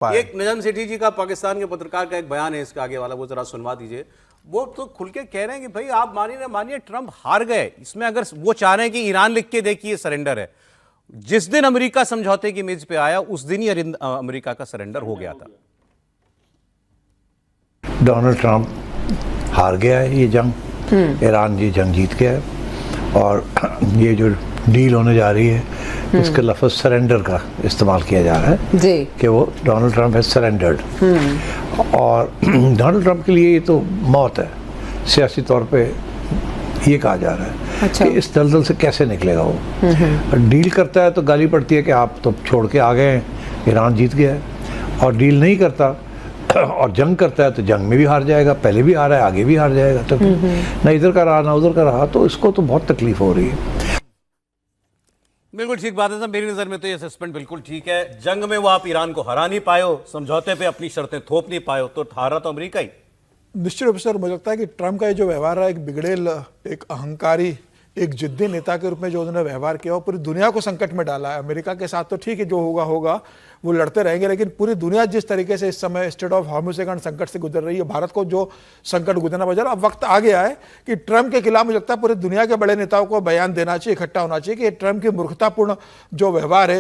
पाए। एक नजम सेठी जी का, पाकिस्तान के पत्रकार का एक बयान है, इसका आगे वाला वो जरा सुनवा दीजिए। वो तो खुल के कह रहे हैं कि भाई आप मानिए ना मानिए, ट्रंप हार गए इसमें, अगर वो चाह रहे हैं कि ईरान लिख के देखिए सरेंडर है, जिस दिन अमेरिका समझौते की मेज पे आया उस दिन ही अमेरिका का सरेंडर हो गया था। डोनाल्ड ट्रंप हार गया है ये जंग, ईरान ये जंग जीत गया है, और ये जो डील होने जा रही है इसके लफ्ज़ सरेंडर का इस्तेमाल किया जा रहा है जी। कि वो डोनाल्ड ट्रंप है सरेंडर्ड, और डोनाल्ड ट्रंप के लिए ये तो मौत है सियासी तौर पे, ये कहा जा रहा है। अच्छा। कि इस दलदल से कैसे निकलेगा वो। डील करता है तो गाली पड़ती है कि आप तो छोड़ के आ गए, ईरान जीत गया है, और डील नहीं करता और जंग करता है तो जंग में भी हार जाएगा, पहले भी हारा है आगे भी हार जाएगा, तो ना इधर का रहा ना उधर का रहा, तो इसको तो बहुत तकलीफ हो रही है। बिल्कुल ठीक बात है साहब, मेरी नजर में तो ये असेसमेंट बिल्कुल ठीक है। जंग में वो आप ईरान को हरा नहीं पाए हो, समझौते पे अपनी शर्तें थोप नहीं पाए हो, तो हारा तो अमेरिका ही। निश्चित रूप से मुझे लगता है कि ट्रंप का ये जो व्यवहार है, एक बिगड़ेल, एक अहंकारी, एक जिद्दी नेता के रूप में जो उन्होंने व्यवहार किया, वो पूरी दुनिया को संकट में डाला है। अमेरिका के साथ तो ठीक है, जो होगा होगा, वो लड़ते रहेंगे, लेकिन पूरी दुनिया जिस तरीके से इस समय स्टेट ऑफ हॉर्मुज़ के कारण संकट से गुजर रही है, भारत को जो संकट गुजरना पड़ रहा है, अब वक्त आ गया है कि ट्रंप के खिलाफ मुझे लगता है पूरी दुनिया के बड़े नेताओं को बयान देना चाहिए, इकट्ठा होना चाहिए कि ट्रंप की मूर्खतापूर्ण जो व्यवहार है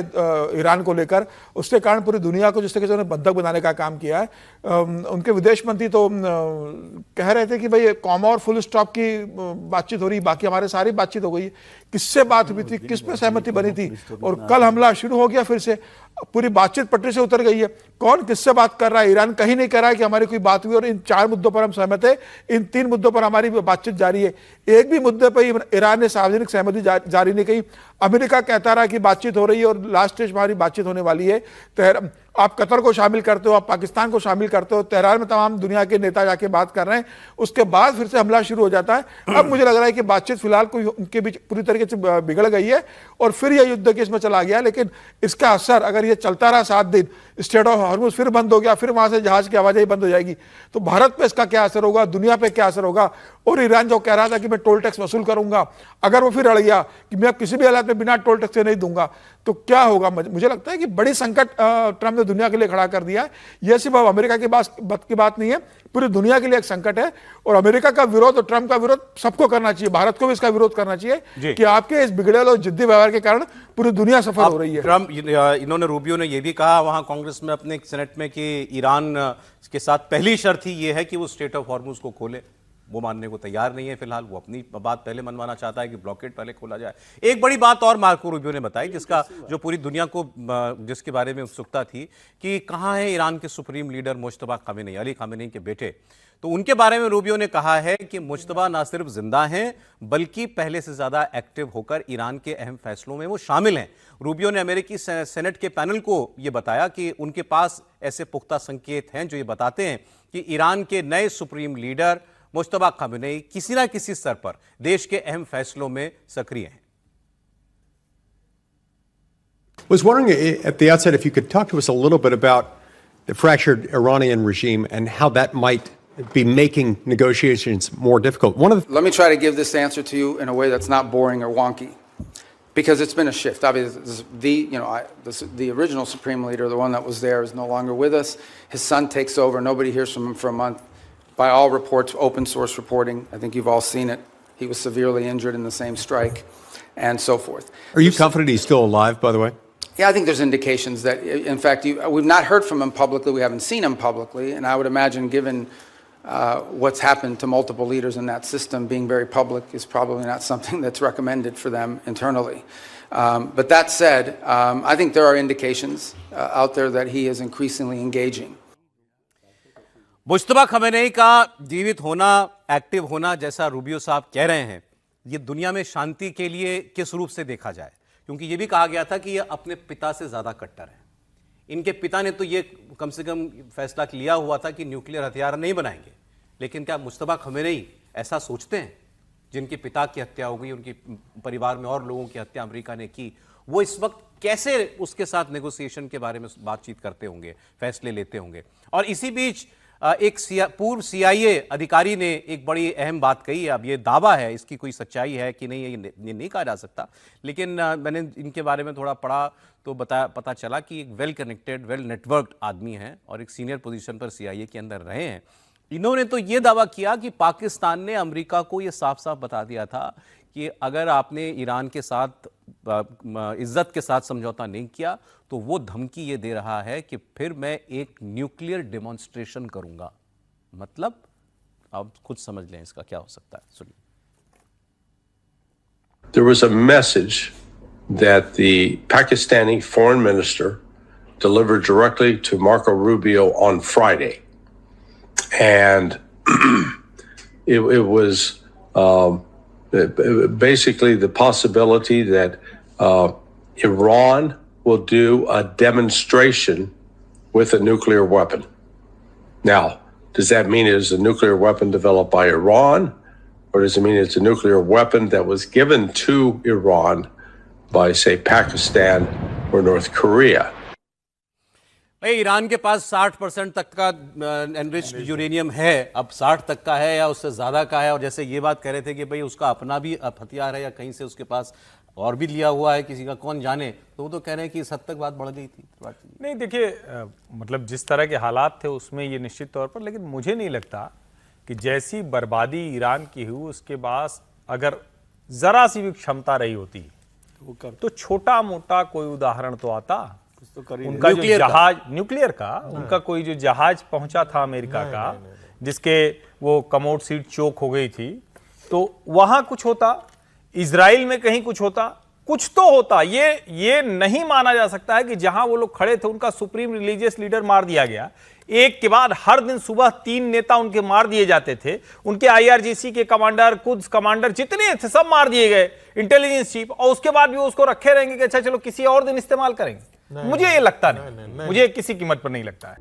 ईरान को लेकर, उसके कारण पूरी दुनिया को जिस तरीके से उन्होंने बंधक बनाने का काम किया है। उनके विदेश मंत्री तो कह रहे थे कि भाई कॉमा और फुल स्टॉप की बातचीत हो रही, बाकी हमारे सारी बातचीत हो गई, किससे बात हुई थी, किस पे सहमति बनी थी, और कल हमला शुरू हो गया, फिर से पूरी बातचीत पटरी से उतर गई है। कौन किससे बात कर रहा है? ईरान कहीं नहीं कह रहा है कि हमारी कोई बात हुई, और इन 4 मुद्दों पर हम सहमत है, इन 3 मुद्दों पर हमारी बातचीत जारी है। एक भी मुद्दे पर ईरान ने सार्वजनिक सहमति जारी नहीं की। अमेरिका कहता रहा कि बातचीत हो रही है और लास्ट स्टेज हमारी बातचीत होने वाली है। तो आप कतर को शामिल करते हो, आप पाकिस्तान को शामिल करते हो, तेहरान में तमाम दुनिया के नेता जाके बात कर रहे हैं, उसके बाद फिर से हमला शुरू हो जाता है। अब मुझे लग रहा है कि बातचीत फिलहाल कोई उनके बीच पूरी तरीके से बिगड़ गई है और फिर यह युद्ध के इसमें चला गया। लेकिन इसका असर अगर ये चलता रहा 7 दिन, स्टेट ऑफ हॉर्मुज़ फिर बंद हो गया, फिर वहां से जहाज की आवाजाही बंद हो जाएगी, तो भारत पे इसका क्या असर होगा, दुनिया पे क्या असर होगा। और ईरान जो कह रहा था कि मैं टोल टैक्स वसूल करूंगा, अगर वो फिर अड़ गया कि मैं किसी भी हालत में बिना टोल टैक्स से नहीं दूंगा, तो क्या होगा। मुझे लगता है कि बड़ी संकट ट्रंप ने दुनिया के लिए खड़ा कर दिया है। यह सिर्फ अमेरिका की बात नहीं है, पूरी दुनिया के लिए एक संकट है। और अमेरिका का विरोध और ट्रंप का विरोध सबको करना चाहिए, भारत को भी इसका विरोध करना चाहिए कि आपके इस बिगड़ेल और जिद्दी व्यवहार के कारण पूरी दुनिया सफल हो रही है। ट्रंप, इन्होंने, रूबियो ने यह भी कहा वहां कांग्रेस में अपने सेनेट में कि ईरान के साथ पहली शर्त ही यह है कि वो स्टेट ऑफ हॉर्मुज़ को खोले। वो मानने को तैयार नहीं है फिलहाल, वो अपनी बात पहले मनवाना चाहता है कि ब्लॉकेट पहले खोला जाए। एक बड़ी बात और मार्को रूबियो ने बताई, जिसका जो पूरी दुनिया को, जिसके बारे में उत्सुकता थी कि कहां है ईरान के supreme leader Mojtaba Khamenei, Ali Khamenei के बेटे। तो उनके बारे में रूबियो ने कहा है कि मुज्तबा ना सिर्फ जिंदा हैं बल्कि पहले से ज्यादा एक्टिव होकर ईरान के अहम फैसलों में वो शामिल हैं। रूबियो ने अमेरिकी सेनेट के पैनल को यह बताया कि उनके पास ऐसे पुख्ता संकेत हैं जो ये बताते हैं कि ईरान के नए सुप्रीम लीडर मुज्तबा खामेनेई किसी ना किसी स्तर पर देश के अहम फैसलों में सक्रिय हैं। Was wondering at the outset if you could talk to us a little bit about the fractured Iranian regime and how that might be making negotiations more difficult. Let me try to give this answer to you in a way that's not boring or wonky, because it's been a shift. Obviously, the original supreme leader, the one that was there, is no longer with us. His son takes over. Nobody hears from him for a month. By all reports, open source reporting, I think you've all seen it, he was severely injured in the same strike, and so forth. Are you confident he's still alive, by the way? Yeah, I think there's indications that, in fact, we've not heard from him publicly, we haven't seen him publicly, and I would imagine, given what's happened to multiple leaders in that system, being very public is probably not something that's recommended for them internally. But that said, I think there are indications out there that he is increasingly engaging. Mojtaba Khamenei का जीवित होना, active होना, जैसा Rubio साहब कह रहे हैं, ये दुनिया में शांति के लिए किस रूप से देखा जाए, क्योंकि ये भी कहा गया था कि ये अपने पिता से ज्यादा कट्टर है। इनके पिता ने तो ये कम से कम फैसला लिया हुआ था कि न्यूक्लियर हथियार नहीं बनाएंगे, लेकिन क्या मुज्तबा खामेनेई ऐसा सोचते हैं? जिनके पिता की हत्या हो गई, उनके परिवार में और लोगों की हत्या अमेरिका ने की, वो इस वक्त कैसे उसके साथ नेगोशिएशन के बारे में बातचीत करते होंगे, फैसले लेते होंगे? और इसी बीच एक पूर्व CIA अधिकारी ने एक बड़ी अहम बात कही है। अब ये दावा है, इसकी कोई सच्चाई है कि नहीं ये नहीं कहा जा सकता, लेकिन मैंने इनके बारे में थोड़ा पढ़ा तो पता चला कि एक वेल कनेक्टेड, वेल नेटवर्क्ड आदमी हैं और एक सीनियर पोजीशन पर CIA के अंदर रहे हैं। इन्होंने तो ये दावा किया कि पाकिस्तान ने अमेरिका को ये साफ साफ बता दिया था कि अगर आपने ईरान के साथ इज्जत के साथ समझौता नहीं किया तो वो धमकी ये दे रहा है कि फिर मैं एक न्यूक्लियर डेमोन्स्ट्रेशन करूंगा। मतलब आप खुद समझ लें इसका क्या हो सकता है, सुनिए। There was a message that the Pakistani foreign minister delivered directly to Marco Rubio on Friday. And it was basically the possibility that Iran will do a demonstration with a nuclear weapon. Now, does that mean it is a nuclear weapon developed by Iran, or does it mean it's a nuclear weapon that was given to Iran by, say, Pakistan or North Korea? भाई Iran के पास 60% तक का enriched uranium है। अब 60 तक का है या उससे ज़्यादा का है, और जैसे ये बात कह रहे थे कि भाई उसका अपना भी हथियार है या कहीं से उसके पास और भी लिया हुआ है किसी का, कौन जाने। तो वो तो कह रहे हैं कि इस हद तक बात बढ़ गई थी। नहीं देखिए, मतलब जिस तरह के हालात थे उसमें ये निश्चित तौर पर, लेकिन मुझे नहीं लगता कि जैसी बर्बादी ईरान की हुई उसके बाद अगर ज़रा सी भी क्षमता रही होती तो छोटा मोटा कोई उदाहरण तो आता। उनका जो जहाज न्यूक्लियर का, उनका कोई जो जहाज पहुंचा था अमेरिका का, जिसके वो कमोड सीट चोक हो गई थी, तो वहां कुछ होता, इजराइल में कहीं कुछ होता, कुछ तो होता। ये नहीं माना जा सकता है कि जहां वो लोग खड़े थे उनका सुप्रीम रिलीजियस लीडर मार दिया गया। एक के बाद हर दिन सुबह 3 नेता उनके मार दिए जाते थे, उनके IRGC के कमांडर, कुछ कमांडर जितने थे सब मार दिए गए, इंटेलिजेंस चीफ, और उसके बाद भी वो उसको रखे रहेंगे कि अच्छा चलो किसी और दिन इस्तेमाल करेंगे। मुझे ये लगता नहीं, मुझे किसी कीमत पर नहीं लगता है।